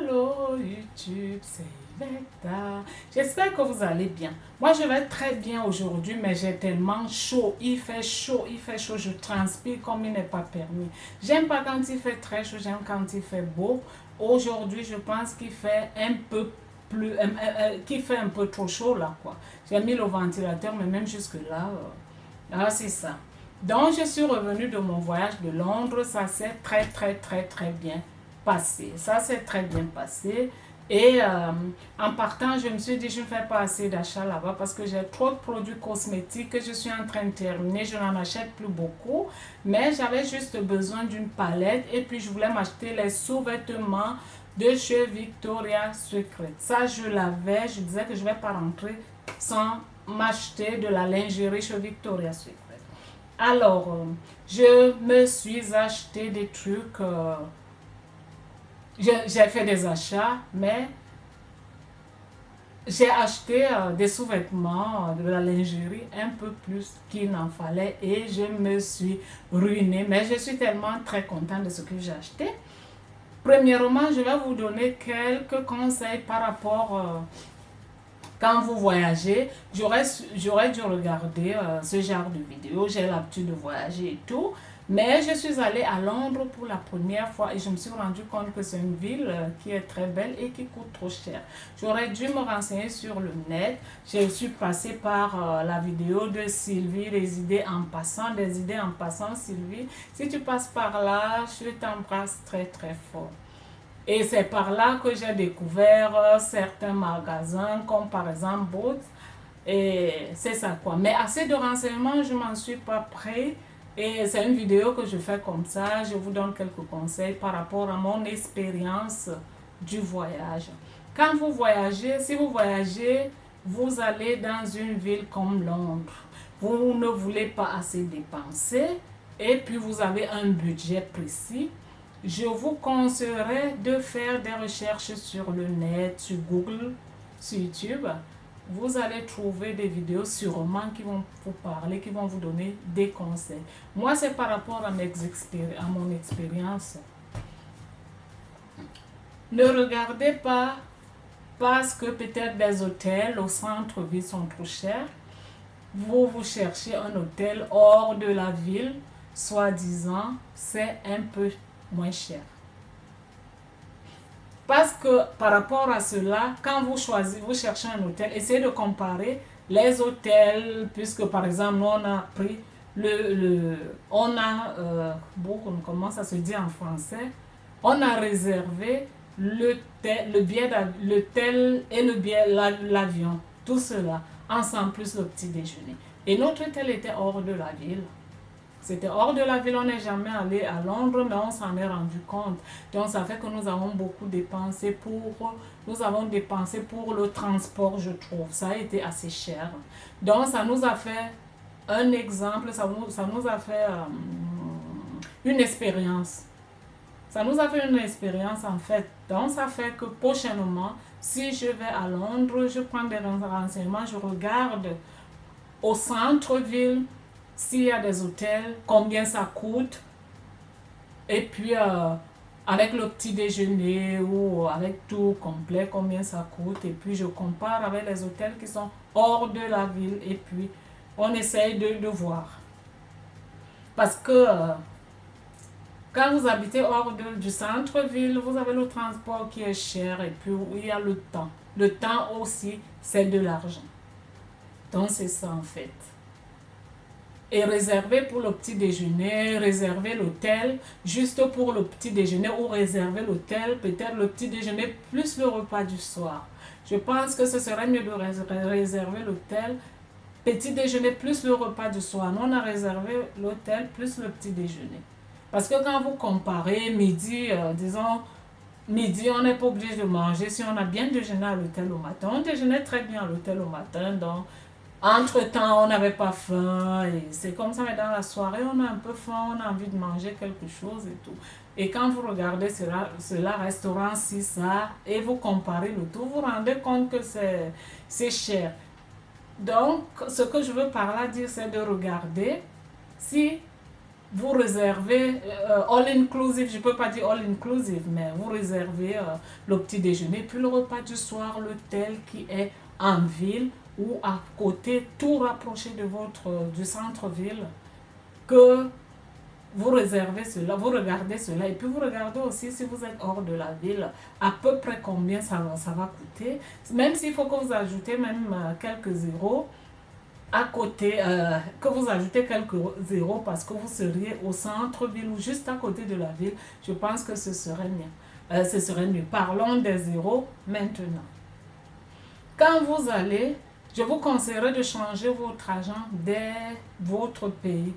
Allô YouTube, c'est Iveta. J'espère que vous allez bien. Moi, je vais très bien aujourd'hui, mais j'ai tellement chaud. Il fait chaud, il fait chaud. Je transpire comme il n'est pas permis. J'aime pas quand il fait très chaud, j'aime quand il fait beau. Aujourd'hui, je pense qu'il fait un peu qu'il fait un peu trop chaud là, quoi. J'ai mis le ventilateur, mais même jusque-là, c'est ça. Donc, je suis revenue de mon voyage de Londres. Ça s'est très bien passé. Ça s'est très bien passé. Et en partant, je me suis dit, je ne fais pas assez d'achats là-bas parce que j'ai trop de produits cosmétiques que je suis en train de terminer. Je n'en achète plus beaucoup. Mais j'avais juste besoin d'une palette et puis je voulais m'acheter les sous-vêtements de chez Victoria's Secret. Ça, je l'avais. Je disais que je ne vais pas rentrer sans m'acheter de la lingerie chez Victoria's Secret. Alors, je me suis acheté des trucs. J'ai fait des achats, mais j'ai acheté des sous-vêtements, de la lingerie, un peu plus qu'il n'en fallait et je me suis ruinée. Mais je suis tellement très contente de ce que j'ai acheté. Premièrement, je vais vous donner quelques conseils par rapport quand vous voyagez. J'aurais dû regarder ce genre de vidéo. J'ai l'habitude de voyager et tout. Mais je suis allée à Londres pour la première fois et je me suis rendu compte que c'est une ville qui est très belle et qui coûte trop cher. J'aurais dû me renseigner sur le net. Je suis passée par la vidéo de Sylvie, des idées en passant, Sylvie. Si tu passes par là, je t'embrasse très fort. Et c'est par là que j'ai découvert certains magasins comme par exemple Boots. Et c'est ça quoi. Mais assez de renseignements, je m'en suis pas pris. Et c'est une vidéo que je fais comme ça. Je vous donne quelques conseils par rapport à mon expérience du voyage. Quand vous voyagez, si vous voyagez, vous allez dans une ville comme Londres. Vous ne voulez pas assez dépenser et puis vous avez un budget précis. Je vous conseillerais de faire des recherches sur le net, sur Google, sur YouTube. Vous allez trouver des vidéos sûrement qui vont vous parler, qui vont vous donner des conseils. Moi, c'est par rapport à mon expérience. Ne regardez pas parce que peut-être des hôtels au centre-ville sont trop chers. Vous cherchez un hôtel hors de la ville, soi-disant, c'est un peu moins cher. Parce que par rapport à cela, quand vous cherchez un hôtel, essayez de comparer les hôtels, puisque par exemple, nous on a pris comment ça se dit en français, on a réservé l'hôtel et l'avion, tout cela, ensemble plus le petit déjeuner. Et notre hôtel était hors de la ville. C'était hors de la ville, on n'est jamais allé à Londres, mais on s'en est rendu compte. Donc ça fait que nous avons beaucoup dépensé pour le transport, je trouve. Ça a été assez cher. Donc ça nous a fait un exemple, ça nous a fait une expérience. Ça nous a fait une expérience en fait. Donc ça fait que prochainement, si je vais à Londres, je prends des renseignements, je regarde au centre-ville, s'il y a des hôtels, combien ça coûte, et puis avec le petit déjeuner ou avec tout complet, combien ça coûte, et puis je compare avec les hôtels qui sont hors de la ville, et puis on essaye de voir. Parce que quand vous habitez hors du centre-ville, vous avez le transport qui est cher, et puis il y a le temps. Le temps aussi, c'est de l'argent. Donc c'est ça en fait. Et réserver pour le petit déjeuner, réserver l'hôtel juste pour le petit déjeuner ou réserver l'hôtel, peut-être le petit déjeuner plus le repas du soir. Je pense que ce serait mieux de réserver l'hôtel, petit déjeuner plus le repas du soir. Nous, on a réservé l'hôtel plus le petit déjeuner. Parce que quand vous comparez midi, disons, midi, on n'est pas obligé de manger si on a bien déjeuné à l'hôtel au matin. On déjeunait très bien à l'hôtel au matin, donc entre-temps, on n'avait pas faim et c'est comme ça, mais dans la soirée, on a un peu faim, on a envie de manger quelque chose et tout. Et quand vous regardez cela restaurant, si ça, et vous comparez le tout, vous vous rendez compte que c'est cher. Donc, ce que je veux par là dire, c'est de regarder si vous réservez all inclusive, je ne peux pas dire all inclusive, mais vous réservez le petit déjeuner, puis le repas du soir, l'hôtel qui est en ville ou à côté, tout rapproché de du centre-ville, que vous réservez cela, vous regardez cela et puis vous regardez aussi si vous êtes hors de la ville, à peu près combien ça va coûter, même s'il faut que vous ajoutez même quelques zéros, à côté, que vous ajoutez quelques zéros parce que vous seriez au centre-ville ou juste à côté de la ville, je pense que ce serait mieux. Ce serait mieux. Parlons des zéros maintenant. Quand vous allez, je vous conseillerais de changer votre argent dès votre pays.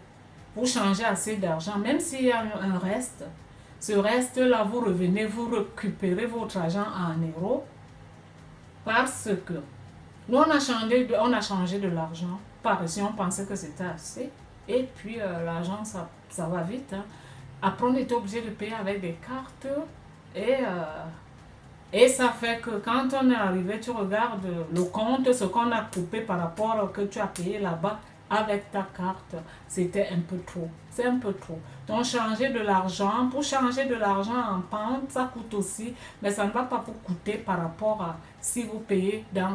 Vous changez assez d'argent, même s'il y a un reste. Ce reste-là, vous revenez, vous récupérez votre argent en euros parce que nous, on a changé de l'argent. Par ici, on pensait que c'était assez. Et puis, l'argent, ça va vite. Hein. Après, on était obligé de payer avec des cartes. Et ça fait que quand on est arrivé, tu regardes le compte, ce qu'on a coupé par rapport à ce que tu as payé là-bas avec ta carte. C'était un peu trop. C'est un peu trop. Donc, changer de l'argent, pour changer de l'argent en pound, ça coûte aussi, mais ça ne va pas vous coûter par rapport à si vous payez en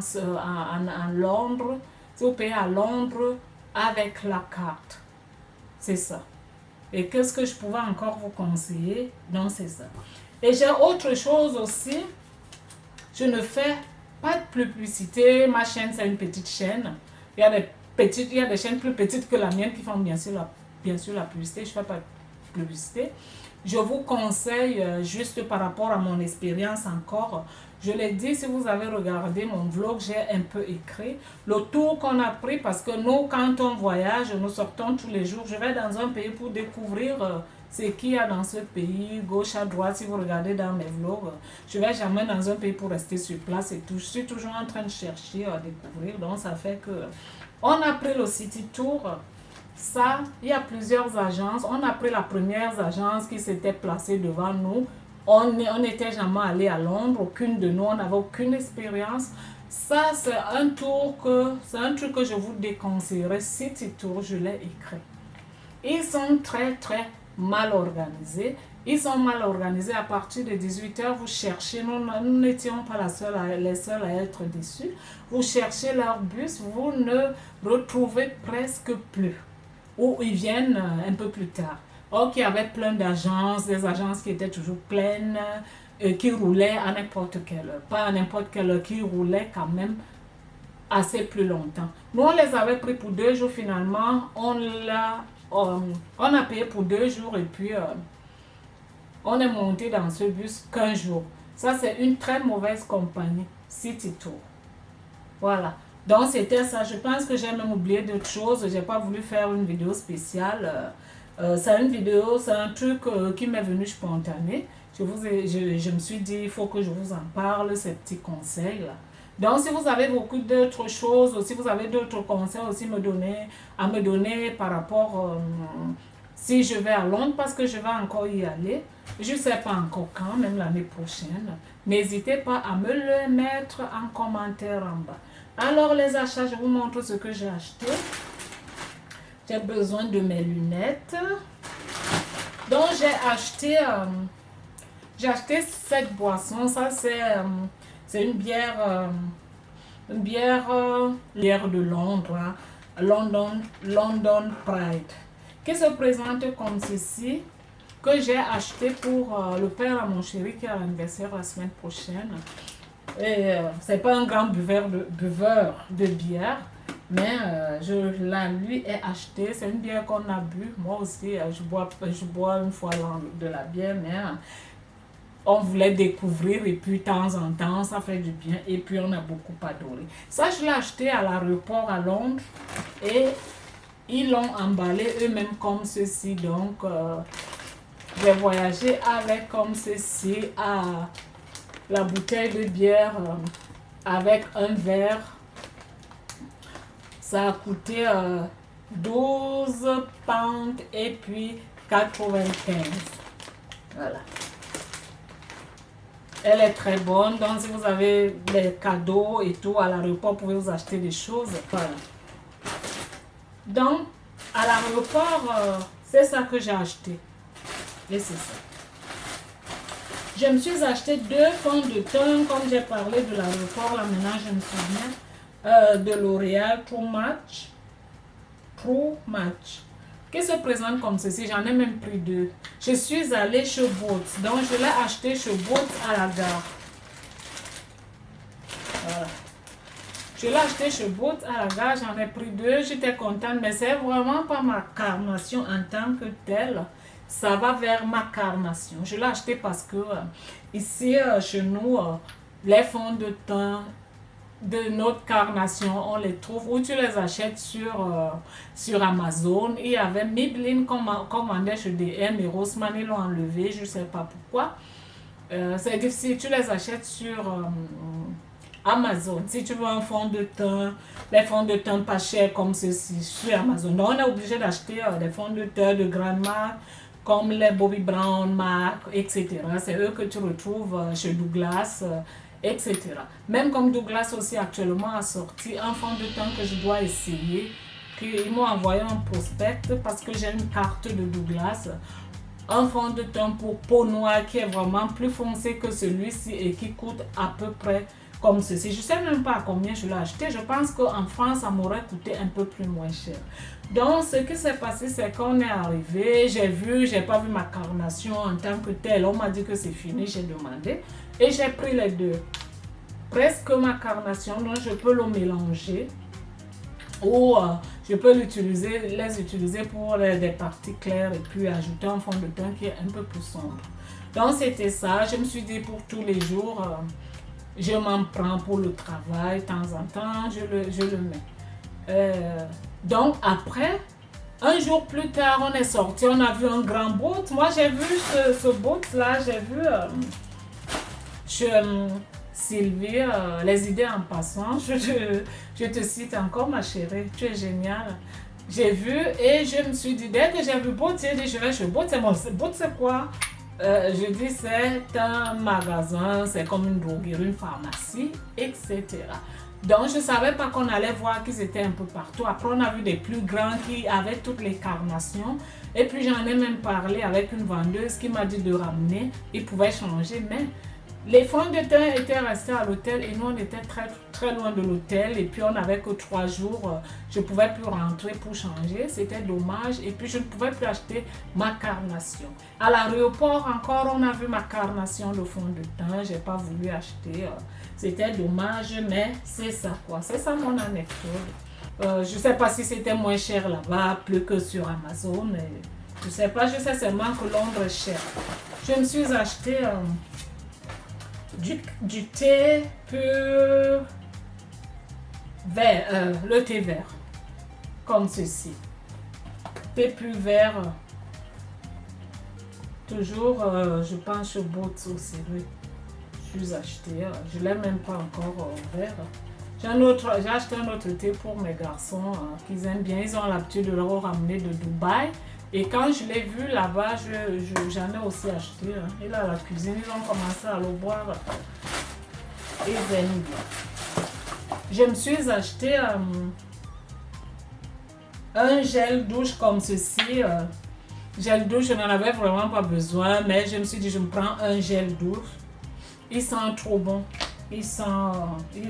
Londres, si vous payez à Londres avec la carte. C'est ça. Et qu'est-ce que je pouvais encore vous conseiller? Non, c'est ça. Et j'ai autre chose aussi. Je ne fais pas de publicité. Ma chaîne, c'est une petite chaîne. Il y a des chaînes plus petites que la mienne qui font bien sûr la publicité. Je ne fais pas de publicité. Je vous conseille, juste par rapport à mon expérience encore, je l'ai dit, si vous avez regardé mon vlog, j'ai un peu écrit le tour qu'on a pris parce que nous, quand on voyage, nous sortons tous les jours. Je vais dans un pays pour découvrir ce qu'il y a dans ce pays, gauche à droite, si vous regardez dans mes vlogs. Je ne vais jamais dans un pays pour rester sur place et tout. Je suis toujours en train de chercher à découvrir. Donc, ça fait que on a pris le City Tour. Ça, il y a plusieurs agences. On a pris la première agence qui s'était placée devant nous. On n'était jamais allé à Londres. Aucune de nous, on n'avait aucune expérience. Ça, c'est un truc que je vous déconseillerais. City Tour, je l'ai écrit. Ils sont très, très mal organisés. Ils sont mal organisés à partir de 18h. Vous cherchez, nous n'étions pas les seuls à être déçus. Vous cherchez leur bus, vous ne retrouvez presque plus. Ou ils viennent un peu plus tard. Or qu'il y avait plein d'agences, des agences qui étaient toujours pleines, qui roulaient à n'importe quelle heure. Pas à n'importe quelle heure, qui roulaient quand même assez plus longtemps. Nous, on les avait pris pour 2 jours finalement. On a payé pour 2 jours et puis on est monté dans ce bus 15 jours. Ça, c'est une très mauvaise compagnie, City Tour. Voilà. Donc, c'était ça. Je pense que j'ai même oublié d'autres choses. Je n'ai pas voulu faire une vidéo spéciale. C'est une vidéo, c'est un truc qui m'est venu spontané. Je me suis dit, il faut que je vous en parle, ces petits conseils-là. Donc, si vous avez beaucoup d'autres choses, si vous avez d'autres conseils aussi à me donner par rapport si je vais à Londres, parce que je vais encore y aller, je ne sais pas encore quand, même l'année prochaine, n'hésitez pas à me le mettre en commentaire en bas. Alors, les achats, je vous montre ce que j'ai acheté. J'ai besoin de mes lunettes. Donc, j'ai acheté cette boisson. Ça, c'est une bière de Londres, hein. London Pride, qui se présente comme ceci, que j'ai acheté pour le père à mon chéri qui a l'anniversaire la semaine prochaine. Et c'est pas un grand buveur de bière, mais je la lui ai acheté. C'est une bière qu'on a bu. Moi aussi, je bois une fois de la bière, mais on voulait découvrir et puis de temps en temps, ça fait du bien. Et puis on a beaucoup adoré. Ça, je l'ai acheté à l'aéroport à Londres et ils l'ont emballé eux-mêmes comme ceci. Donc, j'ai voyagé avec comme ceci la bouteille de bière avec un verre. Ça a coûté 12 pounds et puis 95. Voilà. Elle est très bonne. Donc, si vous avez des cadeaux et tout à l'aéroport, vous pouvez vous acheter des choses. Voilà. Donc, à l'aéroport, C'est ça que j'ai acheté. Et c'est ça. Je me suis acheté 2 fonds de teint, comme j'ai parlé de l'aéroport, là maintenant je me souviens, de L'Oréal True Match. True Match. Qui se présente comme ceci, j'en ai même pris 2. Je suis allée chez Boots, donc je l'ai acheté chez Boots à la gare. Voilà. Je l'ai acheté chez Boots à la gare, j'en ai pris 2, j'étais contente, mais c'est vraiment pas ma carnation en tant que telle. Ça va vers ma carnation. Je l'ai acheté parce que ici, chez nous, les fonds de teint de notre carnation, on les trouve où tu les achètes sur Amazon. Il y avait Maybelline qu'on vendait chez DM et Rossmann, ils l'ont enlevé, je ne sais pas pourquoi. C'est difficile, tu les achètes sur Amazon. Si tu veux un fond de teint, les fonds de teint pas chers comme ceci sur Amazon. Donc on est obligé d'acheter des fonds de teint de grande marque comme les Bobbi Brown, MAC, etc. C'est eux que tu retrouves chez Douglas, etc. Même comme Douglas aussi actuellement a sorti un fond de teint que je dois essayer. Ils m'ont envoyé un prospect parce que j'ai une carte de Douglas. Un fond de teint pour peau noire qui est vraiment plus foncé que celui-ci et qui coûte à peu près comme ceci. Je ne sais même pas à combien je l'ai acheté. Je pense qu'en France, ça m'aurait coûté un peu plus moins cher. Donc, ce qui s'est passé, c'est qu'on est arrivé. J'ai pas vu ma carnation en tant que telle. On m'a dit que c'est fini. J'ai demandé. Et j'ai pris les 2. Presque ma carnation. Donc, je peux le mélanger. Ou je peux les utiliser pour des parties claires et puis ajouter un fond de teint qui est un peu plus sombre. Donc, c'était ça. Je me suis dit pour tous les jours... je m'en prends pour le travail, de temps en temps, je le mets. Donc après, un jour plus tard, on est sorti, on a vu un grand boot. Moi, j'ai vu ce boot-là, j'ai vu chez Sylvie, les idées en passant. Je te cite encore, ma chérie, tu es géniale. J'ai vu et je me suis dit, dès que j'ai vu boot, j'ai dit, je vais chez boot. Boot, c'est quoi? Je dis c'est un magasin, c'est comme une droguerie, une pharmacie, etc. Donc je ne savais pas qu'on allait voir qu'ils étaient un peu partout. Après on a vu des plus grands qui avaient toutes les carnations. Et puis j'en ai même parlé avec une vendeuse qui m'a dit de ramener. Ils pouvaient changer, mais les fonds de teint étaient restés à l'hôtel et nous on était très loin de l'hôtel et puis on n'avait que 3 jours. Je ne pouvais plus rentrer pour changer, c'était dommage et puis je ne pouvais plus acheter ma carnation. À l'aéroport encore on a vu ma carnation de fond de teint, je n'ai pas voulu acheter, c'était dommage mais c'est ça quoi, c'est ça mon anecdote. Je ne sais pas si c'était moins cher là-bas, plus que sur Amazon, mais je ne sais pas, je sais seulement que Londres est cher. Je me suis acheté... du thé pur vert, le thé vert, comme ceci. Thé pur vert, toujours, je pense au Boots aussi, oui. Je suis acheté, je ne l'ai même pas encore ouvert. J'ai acheté un autre thé pour mes garçons qu'ils aiment bien, ils ont l'habitude de le ramener de Dubaï. Et quand je l'ai vu là-bas, j'en ai aussi acheté. Il est à la cuisine, ils ont commencé à le boire. Ils aiment bien. Je me suis acheté un gel douche comme ceci. Gel douche, je n'en avais vraiment pas besoin, mais je me suis dit, je me prends un gel douche. Il sent trop bon. Il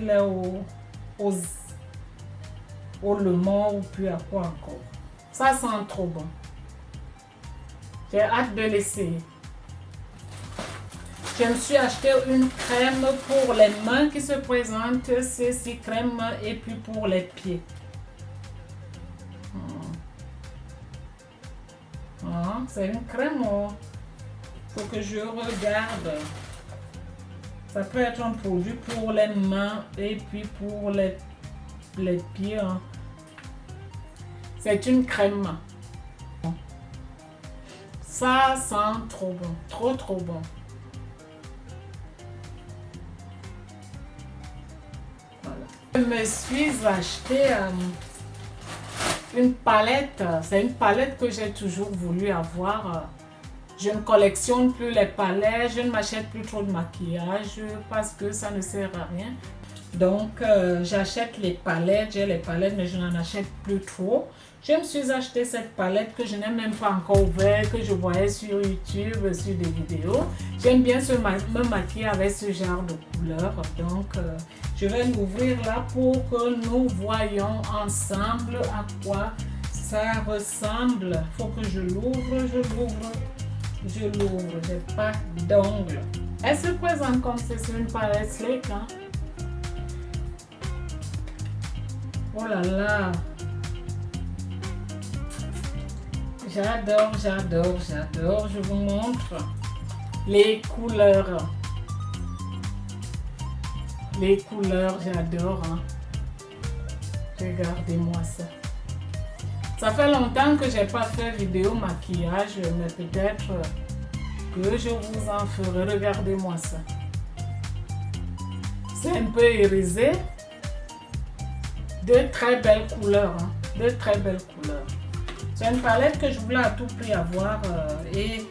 est au lemon ou puis à quoi encore. Ça sent trop bon. J'ai hâte de l'essayer. Je me suis acheté une crème pour les mains qui se présente. C'est crème et puis pour les pieds. C'est une crème. Il faut que je regarde. Ça peut être un produit pour les mains et puis pour les pieds. C'est une crème. Ça sent trop bon, trop bon. Voilà. Je me suis acheté une palette. C'est une palette que j'ai toujours voulu avoir. Je ne collectionne plus les palettes, je ne m'achète plus trop de maquillage parce que ça ne sert à rien. Donc, j'achète les palettes. J'ai les palettes, mais je n'en achète plus trop. Je me suis acheté cette palette que je n'ai même pas encore ouverte, que je voyais sur YouTube, sur des vidéos. J'aime bien me maquiller avec ce genre de couleur. Donc, je vais l'ouvrir là pour que nous voyons ensemble à quoi ça ressemble. Il faut que je l'ouvre, je l'ouvre. Je n'ai pas d'ongles. Elle se présente comme c'est une palette slick, hein? Oh là là! J'adore, j'adore, j'adore. Je vous montre les couleurs. Les couleurs, j'adore. Hein? Regardez-moi ça. Ça fait longtemps que j'ai pas fait vidéo maquillage, mais peut-être que je vous en ferai. Regardez-moi ça. C'est un peu irisé. De très belles couleurs. Hein? De très belles couleurs. C'est une palette que je voulais à tout prix avoir et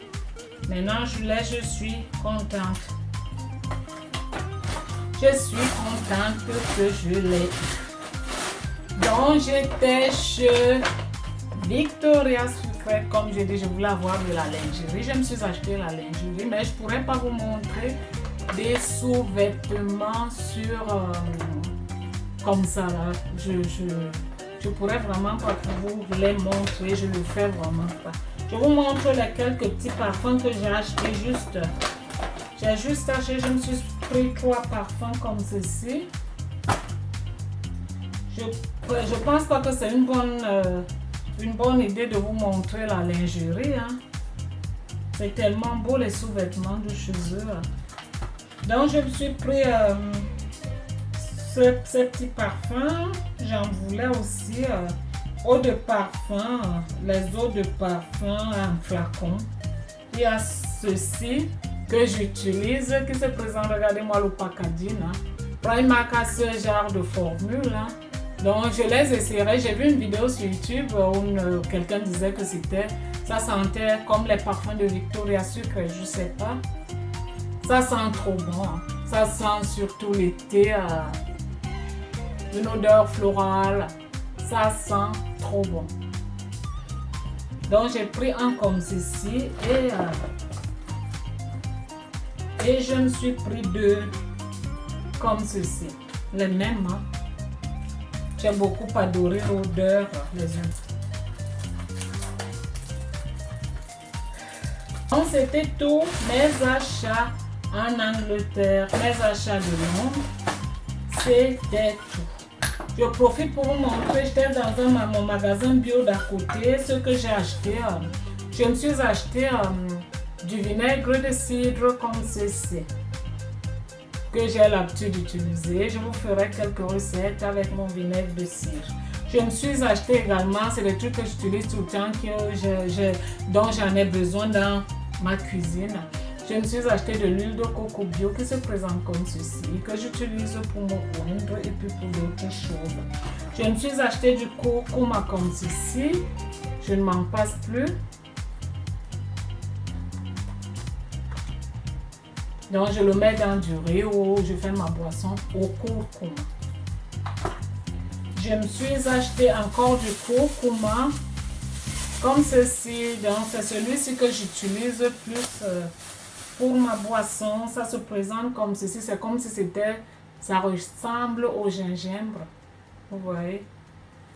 maintenant je suis contente. Je suis contente que je l'ai. Donc j'étais chez Victoria's Secret, comme j'ai dit, je voulais avoir de la lingerie. Je me suis acheté la lingerie, mais je ne pourrais pas vous montrer des sous-vêtements sur comme ça là. Je pourrais vraiment pas vous les montrer, je le fais vraiment pas. Je vous montre les quelques petits parfums que j'ai acheté juste. J'ai juste acheté, je me suis pris 3 parfums comme ceci. Je pense pas que c'est une bonne idée de vous montrer la lingerie. Hein. C'est tellement beau les sous-vêtements de chez eux. Donc je me suis pris ces petits parfums. J'en voulais aussi eau de parfum, les eaux de parfum en flacon. Il y a ceci que j'utilise qui se présente, regardez-moi le packaging. Hein. Primark a ce genre de formule. Hein. Donc je les essaierai. J'ai vu une vidéo sur YouTube où quelqu'un disait que ça sentait comme les parfums de Victoria's Secret, je sais pas. Ça sent trop bon. Hein. Ça sent surtout l'été. Une odeur florale, ça sent trop bon. Donc j'ai pris un comme ceci et je me suis pris 2 comme ceci, les mêmes. Hein. J'ai beaucoup adoré l'odeur les uns. Donc c'était tous mes achats en Angleterre, mes achats de Londres, c'était tout. Je profite pour vous montrer, j'étais dans mon magasin bio d'à côté, ce que j'ai acheté. Je me suis acheté du vinaigre de cidre comme ceci, que j'ai l'habitude d'utiliser. Je vous ferai quelques recettes avec mon vinaigre de cidre. Je me suis acheté également, c'est des trucs que j'utilise tout le temps, dont j'en ai besoin dans ma cuisine. Je me suis acheté de l'huile de coco bio qui se présente comme ceci, que j'utilise pour me oindre et puis pour d'autres choses. Je me suis acheté du curcuma comme ceci, je ne m'en passe plus. Donc je le mets dans du riz ou je fais ma boisson au curcuma. Je me suis acheté encore du curcuma comme ceci, donc c'est celui-ci que j'utilise plus pour ma boisson. Ça se présente comme ceci, c'est comme si ça ressemble au gingembre, vous voyez.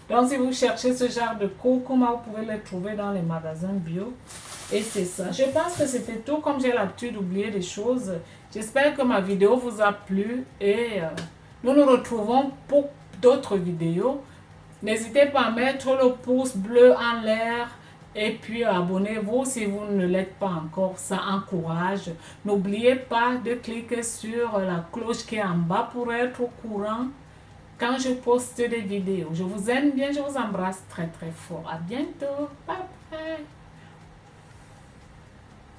Donc si vous cherchez ce genre de curcuma, vous pouvez le trouver dans les magasins bio. Et c'est ça. Je pense que c'était tout, comme j'ai l'habitude d'oublier des choses. J'espère que ma vidéo vous a plu et nous nous retrouvons pour d'autres vidéos. N'hésitez pas à mettre le pouce bleu en l'air et puis abonnez-vous si vous ne l'êtes pas encore, ça encourage. N'oubliez pas de cliquer sur la cloche qui est en bas pour être au courant quand je poste des vidéos. Je vous aime bien, je vous embrasse très très fort. À bientôt. Bye bye.